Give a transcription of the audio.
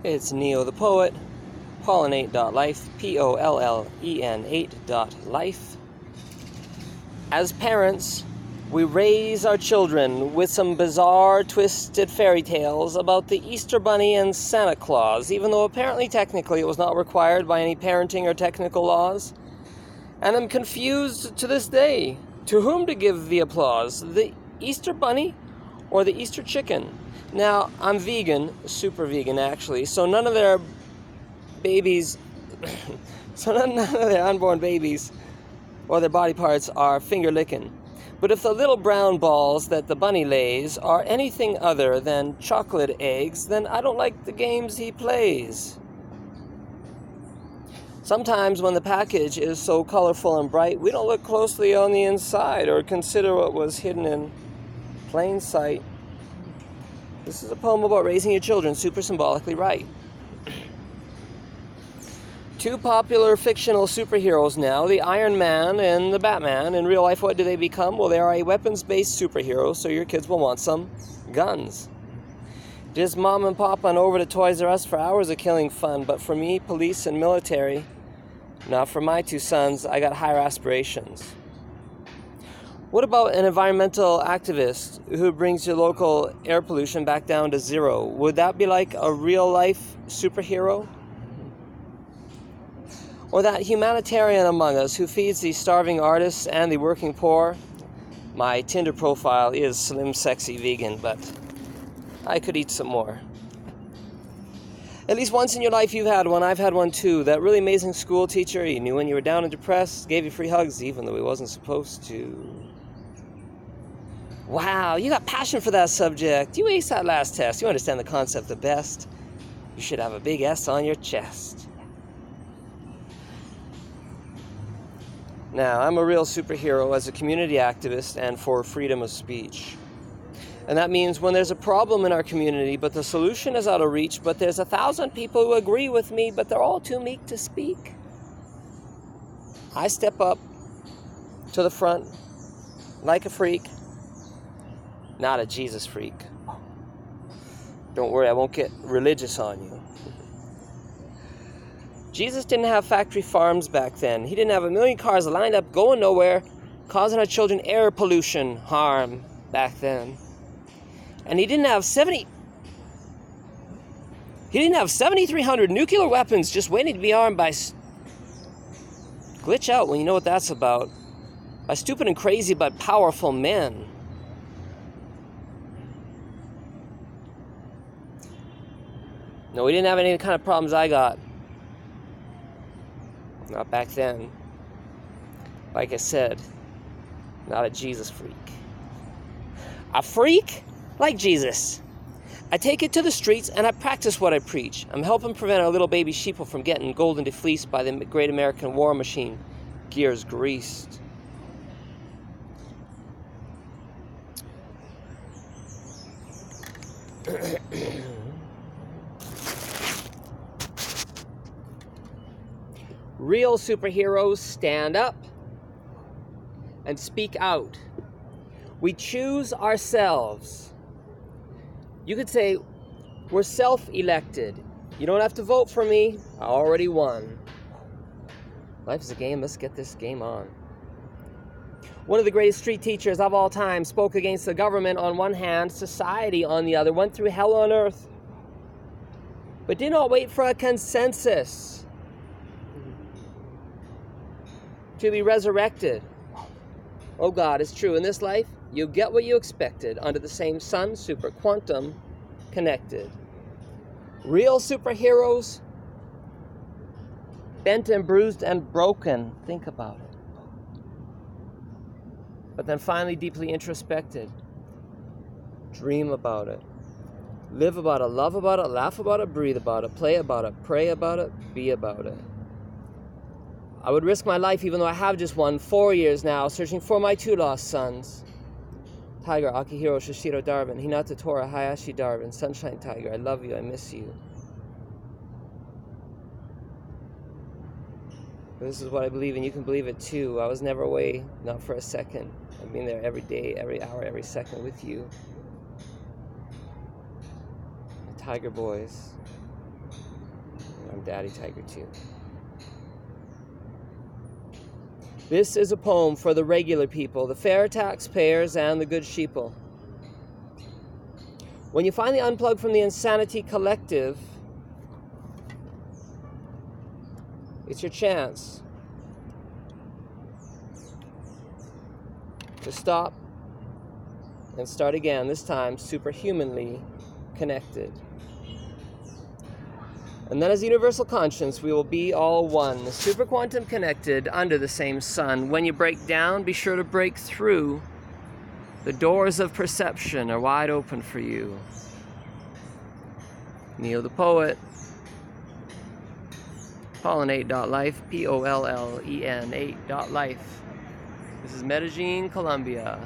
It's Neo the Poet, Pollen8.Life, Pollen8.Life. As parents, we raise our children with some bizarre, twisted fairy tales about the Easter Bunny and Santa Claus, even though apparently technically it was not required by any parenting or technical laws. And I'm confused to this day. To whom to give the applause? The Easter Bunny or the Easter chicken? Now, I'm vegan, super vegan actually, so none of their babies, none of their unborn babies or their body parts are finger licking. But if the little brown balls that the bunny lays are anything other than chocolate eggs, then I don't like the games he plays. Sometimes when the package is so colorful and bright, we don't look closely on the inside or consider what was hidden in plain sight. This is a poem about raising your children super symbolically right. Two popular fictional superheroes now, the Iron Man and the Batman. In real life, what do they become? Well, they are a weapons-based superhero, so your kids will want some guns. Just mom and pop on over to Toys R Us for hours of killing fun, but for me, police and military, now for my two sons, I got higher aspirations. What about an environmental activist who brings your local air pollution back down to zero? Would that be like a real-life superhero? Or that humanitarian among us who feeds the starving artists and the working poor? My Tinder profile is slim, sexy, vegan, but I could eat some more. At least once in your life you've had one. I've had one too. That really amazing school teacher, you knew when you were down and depressed, gave you free hugs even though he wasn't supposed to. Wow, you got passion for that subject. You aced that last test. You understand the concept the best. You should have a big S on your chest. Now, I'm a real superhero as a community activist and for freedom of speech. And that means when there's a problem in our community, but the solution is out of reach, but there's 1,000 people who agree with me, but they're all too meek to speak, I step up to the front like a freak. Not a Jesus freak. Don't worry, I won't get religious on you. Jesus didn't have factory farms back then. He didn't have a million cars lined up going nowhere, causing our children air pollution harm back then. And he didn't have 7,300 nuclear weapons just waiting to be armed by glitch out when you know what that's about. By stupid and crazy but powerful men. No, we didn't have any kind of problems I got. Not back then. Like I said, not a Jesus freak. A freak like Jesus. I take it to the streets and I practice what I preach. I'm helping prevent our little baby sheeple from getting golden defleeced by the great American war machine. Gears greased. Real superheroes stand up and speak out. We choose ourselves. You could say, we're self-elected. You don't have to vote for me. I already won. Life is a game. Let's get this game on. One of the greatest street teachers of all time spoke against the government on one hand, society on the other, went through hell on earth, but did not wait for a consensus to be resurrected. Oh God, it's true. In this life, you get what you expected under the same sun, super quantum connected. Real superheroes, bent and bruised and broken. Think about it. But then finally deeply introspected. Dream about it. Live about it, love about it, laugh about it, breathe about it, play about it, pray about it, be about it. I would risk my life, even though I have just won 4 years now, searching for my 2 lost sons. Tiger, Akihiro, Shishiro, Darwin, Hinata, Tora, Hayashi, Darwin, Sunshine Tiger, I love you, I miss you. This is what I believe, and you can believe it too. I was never away, not for a second. I've been there every day, every hour, every second with you. The Tiger Boys. I'm Daddy Tiger too. This is a poem for the regular people, the fair taxpayers and the good sheeple. When you finally unplug from the insanity collective, it's your chance to stop and start again, this time superhumanly connected. And then as a universal conscience, we will be all one, super quantum connected under the same sun. When you break down, be sure to break through. The doors of perception are wide open for you. Neil the Poet, Pollen8.Life, Pollen8.Life. This is Medellin, Colombia.